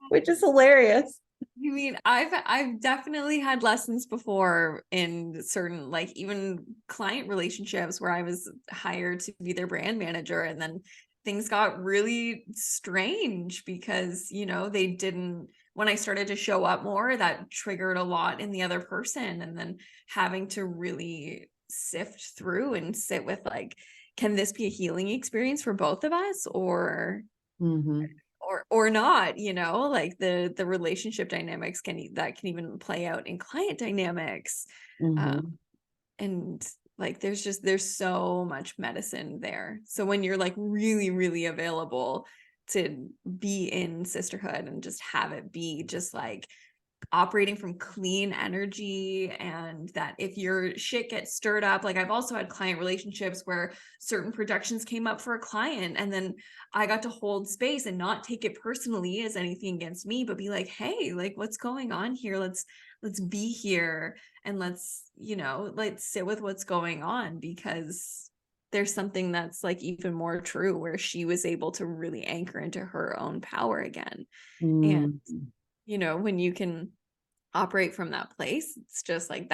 [SPEAKER 1] which is hilarious.
[SPEAKER 2] You mean I've definitely had lessons before in certain, like even client relationships where I was hired to be their brand manager, and then things got really strange because, they didn't, when I started to show up more, that triggered a lot in the other person, and then having to really sift through and sit with like, can this be a healing experience for both of us, or
[SPEAKER 1] Mm-hmm.
[SPEAKER 2] or not, like the relationship dynamics can even play out in client dynamics. um,
[SPEAKER 1] Mm-hmm.
[SPEAKER 2] and like there's so much medicine there, so when you're like really really available to be in sisterhood and just have it be just like operating from clean energy, and that if your shit gets stirred up, like I've also had client relationships where certain projections came up for a client, and then I got to hold space and not take it personally as anything against me, but be like, hey, like what's going on here, let's be here, and let's sit with what's going on, because there's something that's like even more true, where she was able to really anchor into her own power again. And
[SPEAKER 1] Mm-hmm.
[SPEAKER 2] when you can operate from that place, it's just like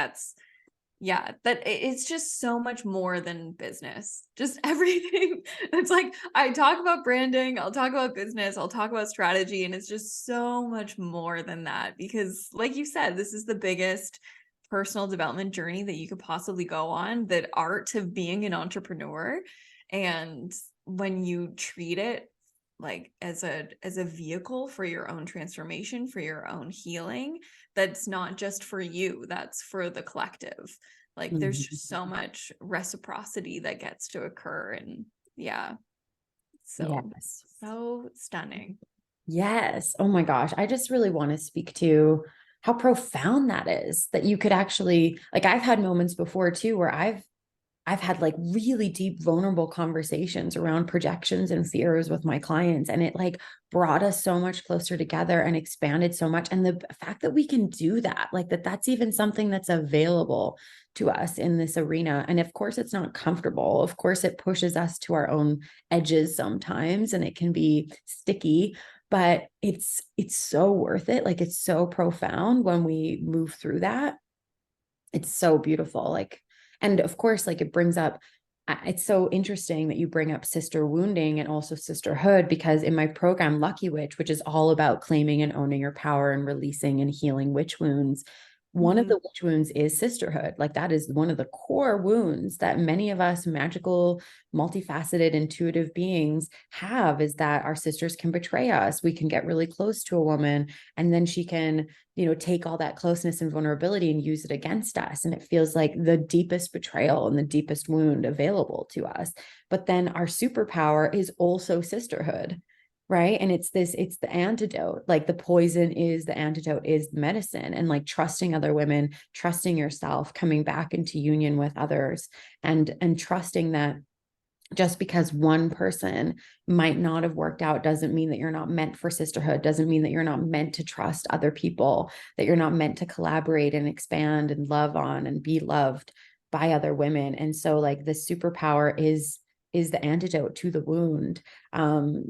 [SPEAKER 2] it's just so much more than business, just everything. It's like I talk about branding, I'll talk about business, I'll talk about strategy, and it's just so much more than that, because like you said, this is the biggest personal development journey that you could possibly go on, the art of being an entrepreneur. And when you treat it like as a vehicle for your own transformation, for your own healing, that's not just for you, that's for the collective. Like there's just so much reciprocity that gets to occur. And yeah, so
[SPEAKER 1] Yes.
[SPEAKER 2] stunning.
[SPEAKER 1] Yes. Oh my gosh. I just really want to speak to how profound that is, that you could actually, like, I've had moments before too where I've had like really deep, vulnerable conversations around projections and fears with my clients. And it like brought us so much closer together and expanded so much. And the fact that we can do that, like that's even something that's available to us in this arena. And of course, it's not comfortable. Of course, it pushes us to our own edges sometimes, and it can be sticky, but it's so worth it. Like it's so profound when we move through that. It's so beautiful. Like, and of course, like it brings up, it's so interesting that you bring up sister wounding and also sisterhood, because in my program, Lucky Witch, which is all about claiming and owning your power and releasing and healing witch wounds, one of the witch wounds is sisterhood. Like that is one of the core wounds that many of us magical, multifaceted, intuitive beings have, is that our sisters can betray us. We can get really close to a woman and then she can, take all that closeness and vulnerability and use it against us. And it feels like the deepest betrayal and the deepest wound available to us. But then our superpower is also sisterhood. Right. And it's the antidote. Like the poison is the antidote, is the medicine. And like trusting other women, trusting yourself, coming back into union with others, and trusting that just because one person might not have worked out doesn't mean that you're not meant for sisterhood, doesn't mean that you're not meant to trust other people, that you're not meant to collaborate and expand and love on and be loved by other women. And so like the superpower is the antidote to the wound.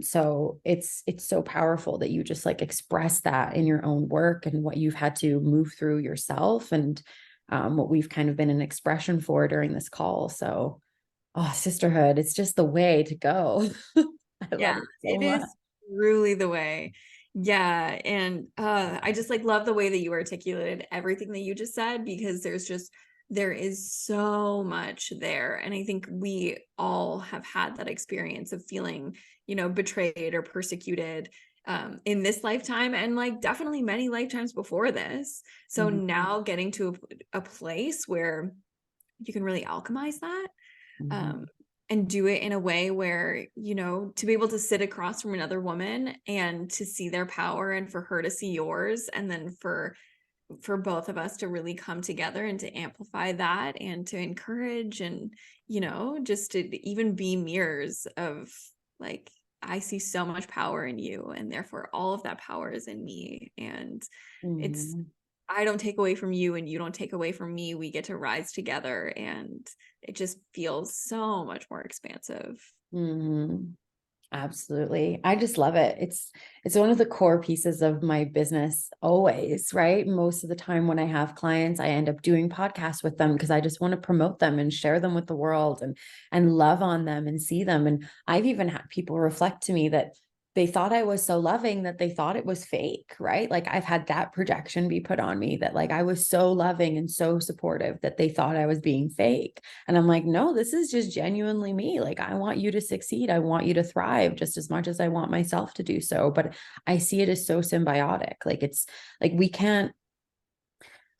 [SPEAKER 1] So it's so powerful that you just like express that in your own work and what you've had to move through yourself, and what we've kind of been an expression for during this call. So, oh, sisterhood, it's just the way to go. I love it so
[SPEAKER 2] it
[SPEAKER 1] much.
[SPEAKER 2] is really the way. Yeah. And I just like love the way that you articulated everything that you just said, because there is so much there. And I think we all have had that experience of feeling, betrayed or persecuted in this lifetime, and like definitely many lifetimes before this. So now getting to a place where you can really alchemize that. And do it in a way where, to be able to sit across from another woman and to see their power, and for her to see yours, and then for both of us to really come together and to amplify that and to encourage, and just to even be mirrors of like, I see so much power in you, and therefore all of that power is in me. And it's, I don't take away from you and you don't take away from me. We get to rise together, and it just feels so much more expansive.
[SPEAKER 1] Absolutely. I just love it. It's one of the core pieces of my business always, right? Most of the time when I have clients, I end up doing podcasts with them because I just want to promote them and share them with the world, and love on them and see them. And I've even had people reflect to me that they thought I was so loving that they thought it was fake, right? Like I've had that projection be put on me that like I was so loving and so supportive that they thought I was being fake. And I'm like, no, this is just genuinely me. Like, I want you to succeed. I want you to thrive just as much as I want myself to do so. But I see it as so symbiotic. Like, it's like we can't,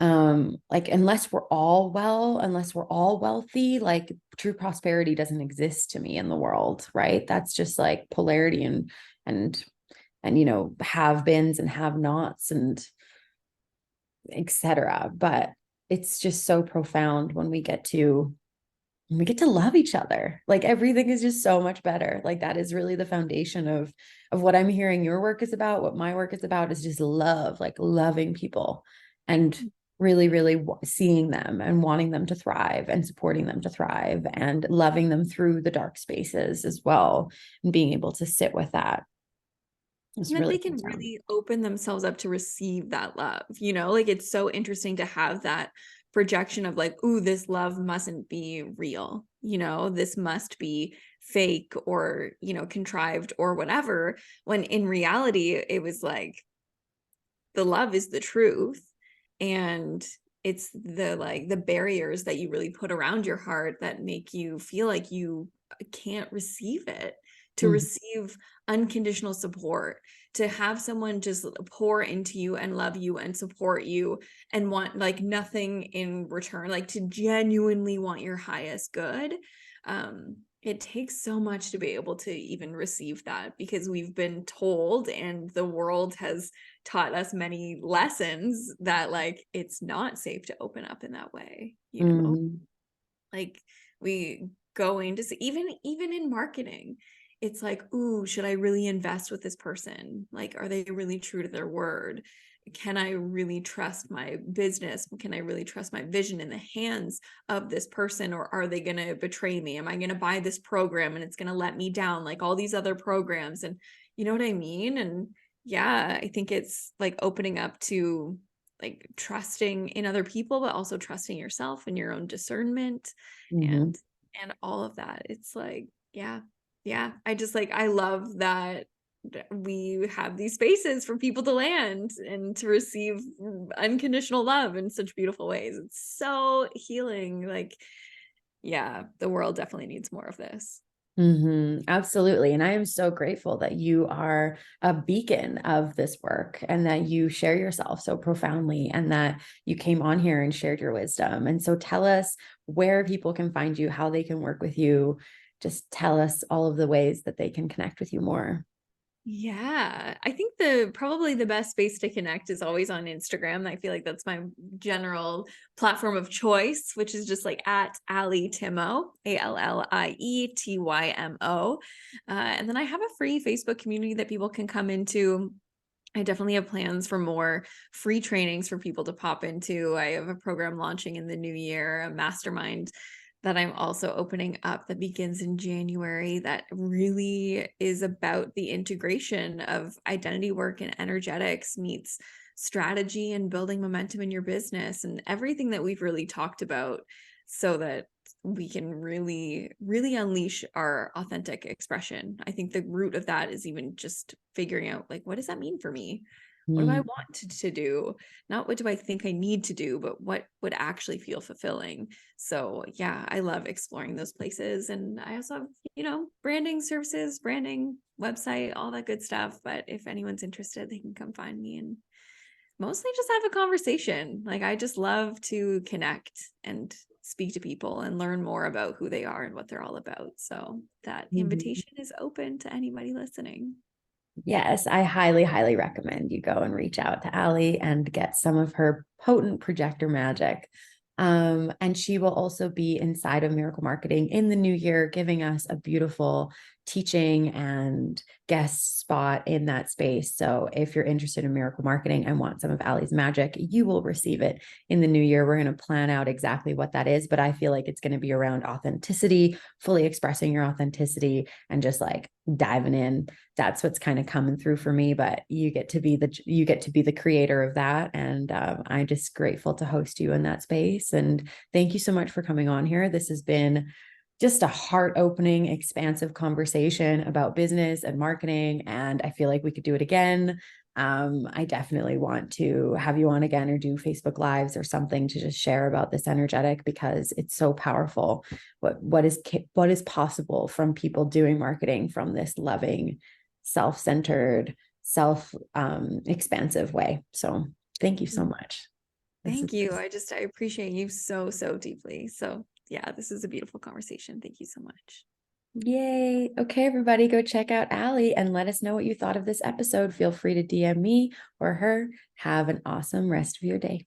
[SPEAKER 1] like, unless we're all well, unless we're all wealthy, like true prosperity doesn't exist to me in the world, right? That's just like polarity and, have beens and have nots and etc. But it's just so profound when we get to love each other. Like everything is just so much better. Like that is really the foundation of what I'm hearing your work is about, what my work is about, is just love, like loving people and really, really seeing them and wanting them to thrive and supporting them to thrive and loving them through the dark spaces as well. And being able to sit with that is
[SPEAKER 2] And that
[SPEAKER 1] really
[SPEAKER 2] they can
[SPEAKER 1] profound.
[SPEAKER 2] really open themselves up to receive that love, like it's so interesting to have that projection of like, ooh, this love mustn't be real, this must be fake or, contrived or whatever, when in reality, it was like, the love is the truth. And it's the barriers that you really put around your heart that make you feel like you can't receive it, to receive unconditional support, to have someone just pour into you and love you and support you and want like nothing in return, like to genuinely want your highest good. It takes so much to be able to even receive that, because we've been told, and the world has taught us many lessons that like it's not safe to open up in that way, like we go into even in marketing, it's like, ooh, should I really invest with this person? Like, are they really true to their word? Can I really trust my business? Can I really trust my vision in the hands of this person? Or are they going to betray me? Am I going to buy this program and it's going to let me down like all these other programs? And you know what I mean? And yeah, I think it's like opening up to like trusting in other people, but also trusting yourself and your own discernment
[SPEAKER 1] Mm-hmm.
[SPEAKER 2] and all of that. It's like, yeah. I just like, I love that we have these spaces for people to land and to receive unconditional love in such beautiful ways. It's so healing. Like, yeah, the world definitely needs more of this.
[SPEAKER 1] Absolutely. And I am so grateful that you are a beacon of this work and that you share yourself so profoundly and that you came on here and shared your wisdom. And so tell us where people can find you, how they can work with you. Just tell us all of the ways that they can connect with you more.
[SPEAKER 2] Yeah, I think probably the best space to connect is always on Instagram. I feel like that's my general platform of choice, which is just like at Allie Tymo, ALLIETYMO. And then I have a free Facebook community that people can come into. I definitely have plans for more free trainings for people to pop into. I have a program launching in the new year, a mastermind that I'm also opening up that begins in January that really is about the integration of identity work and energetics meets strategy and building momentum in your business and everything that we've really talked about so that we can really, really unleash our authentic expression. I think the root of that is even just figuring out, like, what does that mean for me? What do I want to do? Not what do I think I need to do, but what would actually feel fulfilling. So yeah, I love exploring those places. And I also have, branding services, branding website, all that good stuff. But if anyone's interested, they can come find me and mostly just have a conversation. Like, I just love to connect and speak to people and learn more about who they are and what they're all about. So that invitation is open to anybody listening.
[SPEAKER 1] Yes, I highly, highly recommend you go and reach out to Allie and get some of her potent projector magic. And she will also be inside of Miracle Marketing in the new year, giving us a beautiful teaching and guest spot in that space. So if you're interested in Miracle Marketing and want some of Allie's magic, you will receive it in the new year. We're going to plan out exactly what that is, but I feel like it's going to be around authenticity, fully expressing your authenticity and just like diving in. That's what's kind of coming through for me, but you get to be the creator of that. And I'm just grateful to host you in that space. And thank you so much for coming on here. This has been just a heart-opening, expansive conversation about business and marketing. And I feel like we could do it again. I definitely want to have you on again or do Facebook Lives or something to just share about this energetic because it's so powerful. What is possible from people doing marketing from this loving, self-centered, expansive way. So thank you so much.
[SPEAKER 2] Thank you. I appreciate you so, so deeply. So yeah, this is a beautiful conversation. Thank you so much.
[SPEAKER 1] Yay. Okay, everybody, go check out Allie and let us know what you thought of this episode. Feel free to DM me or her. Have an awesome rest of your day.